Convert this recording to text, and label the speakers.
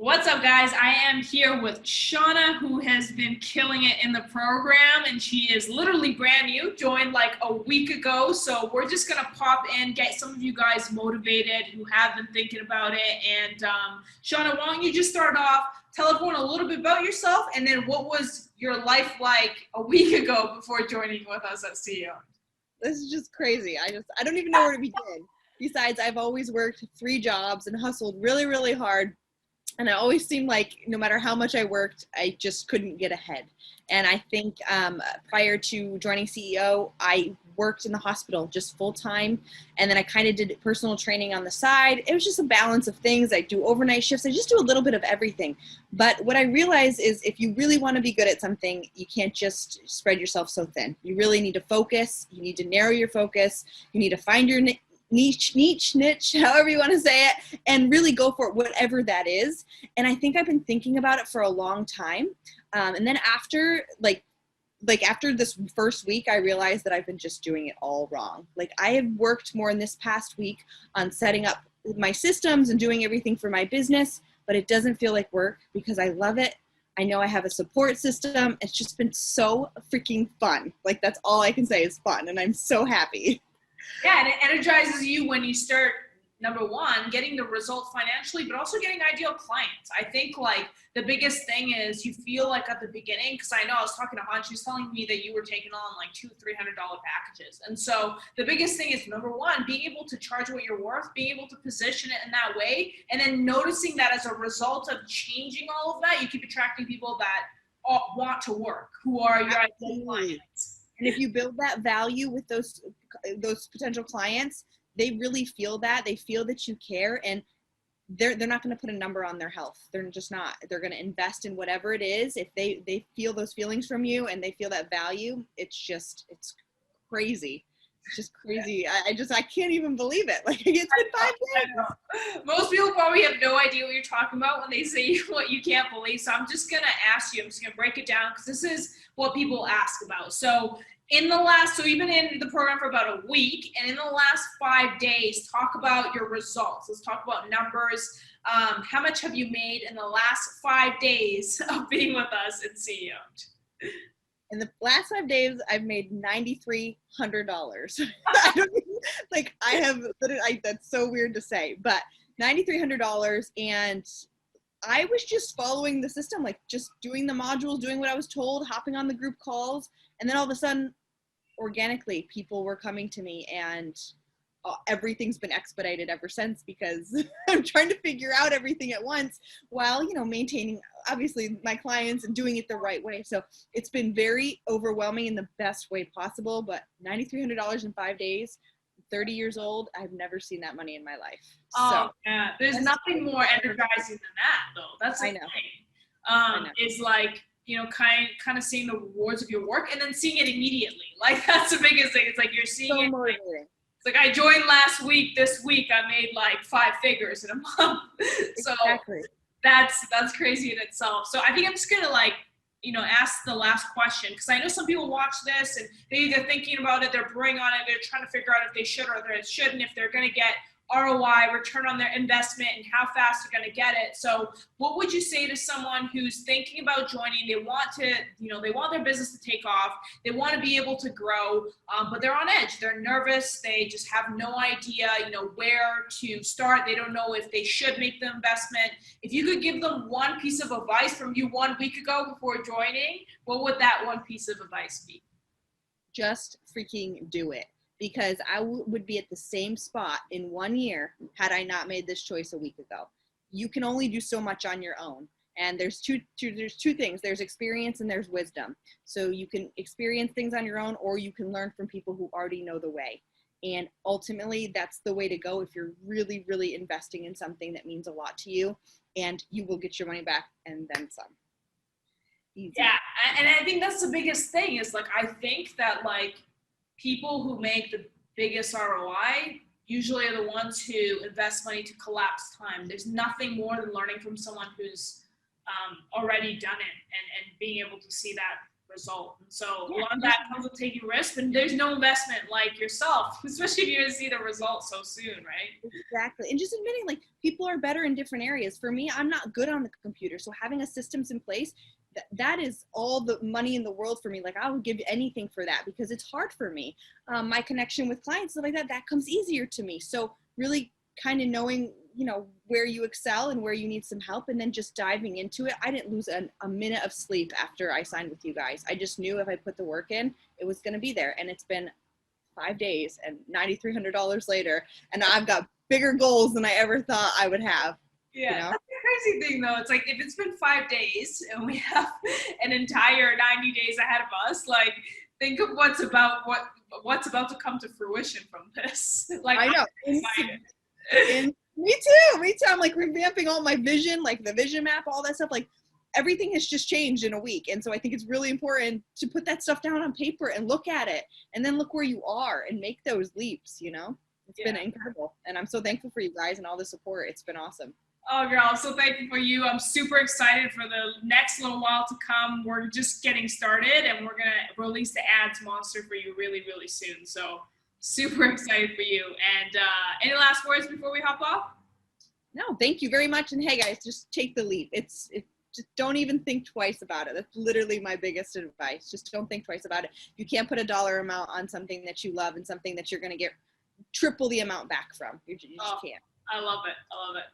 Speaker 1: What's up, guys? I am here with Shauna, who has been killing it in the program, and she is literally brand new, joined like a week ago. So we're just gonna pop in, get some of you guys motivated who have been thinking about it. And Shauna, why don't you just start off, tell everyone a little bit about yourself, and then what was your life like a week ago before joining with us at CEO?
Speaker 2: This is just crazy. I don't even know where to begin. Besides, I've always worked 3 jobs and hustled really, really hard. And I always seemed like no matter how much I worked, I just couldn't get ahead. And I think prior to joining CEO, I worked in the hospital just full time. And then I kind of did personal training on the side. It was just a balance of things. I do overnight shifts. I just do a little bit of everything. But what I realized is if you really want to be good at something, you can't just spread yourself so thin. You really need to focus. You need to narrow your focus. You need to find your niche, however you want to say it, and really go for it, whatever that is. And I think I've been thinking about it for a long time. And then after after this first week, I realized that I've been just doing it all wrong. Like I have worked more in this past week on setting up my systems and doing everything for my business, but it doesn't feel like work because I love it. I know I have a support system. It's just been so freaking fun. Like that's all I can say is fun. And I'm so happy.
Speaker 1: Yeah, and it energizes you when you start, number one, getting the result financially, but also getting ideal clients. I think like the biggest thing is you feel like at the beginning, because I know I was talking to Han, she was telling me that you were taking on like $200-300 packages. And so the biggest thing is, number one, being able to charge what you're worth, being able to position it in that way, and then noticing that as a result of changing all of that, you keep attracting people that want to work, who are your ideal clients.
Speaker 2: And if you build that value with those potential clients, they really feel that. They feel that you care, and they're not going to put a number on their health. They're just not. They're going to invest in whatever it is. If they feel those feelings from you and they feel that value, it's crazy. It's just crazy. I can't even believe it. Like it's been 5 days.
Speaker 1: Most people probably have no idea what you're talking about when they say what you can't believe. So I'm just going to ask you, I'm just going to break it down because this is what people ask about. So you've been in the program for about a week, and in the last 5 days, talk about your results. Let's talk about numbers. How much have you made in the last 5 days of being with us at CEO?
Speaker 2: In the last 5 days, I've made $9,300. I don't like. I have. That's so weird to say, but $9,300, and I was just following the system, like just doing the modules, doing what I was told, hopping on the group calls, and then all of a sudden, organically, people were coming to me, and everything's been expedited ever since because I'm trying to figure out everything at once while, maintaining obviously my clients and doing it the right way. So it's been very overwhelming in the best way possible, but $9,300 in 5 days, 30 years old, I've never seen that money in my life.
Speaker 1: Oh, yeah. There's nothing more energizing than that, though. That's the thing. Is like, kind of seeing the rewards of your work and then seeing it immediately. Like that's the biggest thing. It's like you're seeing
Speaker 2: so
Speaker 1: it.
Speaker 2: Motivating.
Speaker 1: It's like I joined last week. This week I made like 5 figures in a month. So
Speaker 2: exactly.
Speaker 1: That's crazy in itself. So I think I'm just gonna ask the last question because I know some people watch this and they're either thinking about it, they're brewing on it, they're trying to figure out if they should or they shouldn't, if they're gonna get ROI, return on their investment, and how fast they're going to get it. So what would you say to someone who's thinking about joining? They want to, they want their business to take off. They want to be able to grow, but they're on edge. They're nervous. They just have no idea, where to start. They don't know if they should make the investment. If you could give them one piece of advice from you 1 week ago before joining, what would that one piece of advice be?
Speaker 2: Just freaking do it. Because I would be at the same spot in 1 year had I not made this choice a week ago. You can only do so much on your own. And there's two things. There's experience and there's wisdom. So you can experience things on your own, or you can learn from people who already know the way. And ultimately, that's the way to go if you're really, really investing in something that means a lot to you, and you will get your money back and then some. Easy.
Speaker 1: Yeah, and I think that's the biggest thing is like, I think that like, people who make the biggest ROI usually are the ones who invest money to collapse time. There's nothing more than learning from someone who's already done it and being able to see that result. And so a lot of that comes with taking risks, and there's no investment like yourself, especially if you're going to see the result so soon, right?
Speaker 2: Exactly. And just admitting, like, people are better in different areas. For me, I'm not good on the computer. So having a systems in place, that is all the money in the world for me. Like, I would give anything for that because it's hard for me. My connection with clients, stuff like that, that comes easier to me. So really kind of knowing, you know, where you excel and where you need some help, and then just diving into it. I didn't lose a minute of sleep after I signed with you guys. I just knew if I put the work in, it was going to be there. And it's been 5 days and $9,300 later, and I've got bigger goals than I ever thought I would have.
Speaker 1: Yeah,
Speaker 2: you know?
Speaker 1: that's the crazy thing though. It's like, if it's been 5 days and we have an entire 90 days ahead of us, like, think of what's about to come to fruition from this. Like,
Speaker 2: I know.
Speaker 1: I'm excited.
Speaker 2: And me too. I'm like revamping all my vision, like the vision map, all that stuff. Like, everything has just changed in a week. And so I think it's really important to put that stuff down on paper and look at it, and then look where you are and make those leaps, you know? It's been incredible. And I'm so thankful for you guys and all the support. It's been awesome.
Speaker 1: Oh, girl, I'm so thankful for you. I'm super excited for the next little while to come. We're just getting started, and we're going to release the ads monster for you really, really soon. So super excited for you. And any last words before we hop off?
Speaker 2: No, thank you very much. And hey guys, just take the leap. Just don't even think twice about it. That's literally my biggest advice. Just don't think twice about it. You can't put a dollar amount on something that you love and something that you're going to get triple the amount back from. You just can't.
Speaker 1: I love it. I love it.